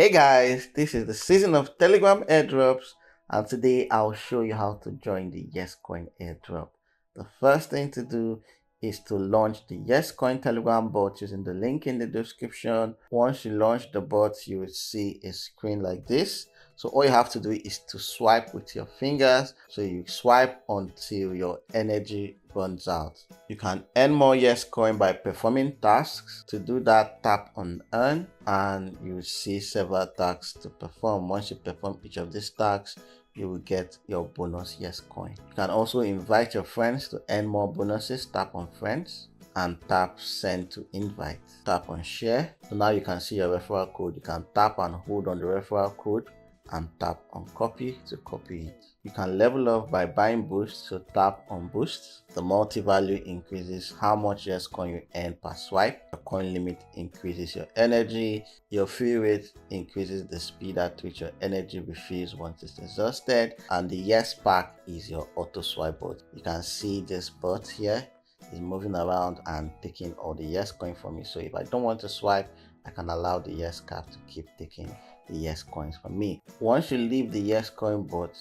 Hey guys, this is the season of Telegram airdrops, and today I'll show you how to join the Yescoin airdrop. The first thing to do is to launch the Yescoin Telegram bot using the link in the description. Once you launch the bot, you will see a screen like this. So all you have to do is to swipe with your fingers. So you swipe until your energy runs out. You can earn more Yescoin by performing tasks. To do that, tap on earn and you will see several tasks to perform. Once you perform each of these tasks, you will get your bonus Yescoin. You can also invite your friends to earn more bonuses. Tap on friends and tap send to invite. Tap on share. So now you can see your referral code. You can tap and hold on the referral code and tap on copy to copy it. You can level up by buying boosts, so tap on boosts. The multi-value increases how much Yescoin you earn per swipe. Your coin limit increases your energy. Your fill rate increases the speed at which your energy refills once it's exhausted. And the Yes pack is your auto swipe bot. You can see this bot here is moving around and taking all the Yescoin from me. So if I don't want to swipe, I can allow the Yes cap to keep taking the Yes coins from me. Once you leave the Yescoin bot,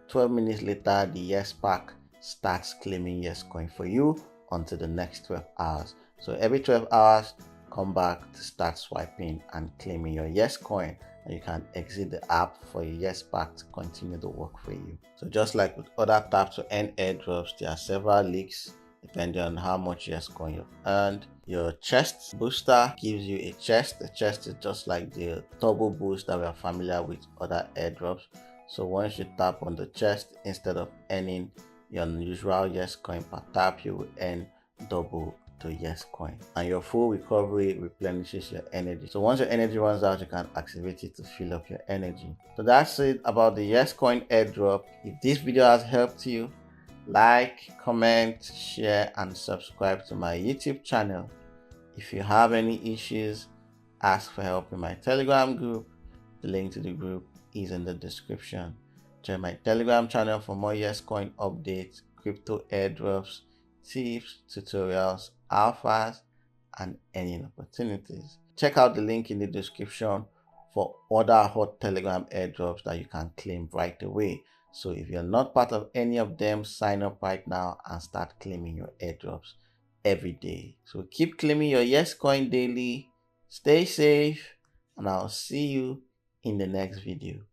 12 minutes later the Yes pack starts claiming Yescoin for you until the next 12 hours. So every 12 hours, come back to start swiping and claiming your Yescoin, and you can exit the app for your Yes pack to continue the work for you. So just like with other taps to earn airdrops, there are several leaks depending on how much Yescoin you've earned. Your chest booster gives you a chest. The chest is just like the turbo boost that we are familiar with other airdrops. So once you tap on the chest, instead of earning your usual Yescoin per tap, you will earn double to Yescoin. And your full recovery replenishes your energy. So once your energy runs out, you can activate it to fill up your energy. So that's it about the Yescoin airdrop. If this video has helped you, like, comment, share, and subscribe to my YouTube channel. If you have any issues, ask for help in my Telegram group. The link to the group is in the description. Join my Telegram channel for more Yescoin updates, crypto airdrops, tips, tutorials, alphas, and earning opportunities. Check out the link in the description for other hot Telegram airdrops that you can claim right away. So if you're not part of any of them, sign up right now and start claiming your airdrops every day. So keep claiming your Yescoin daily. Stay safe, and I'll see you in the next video.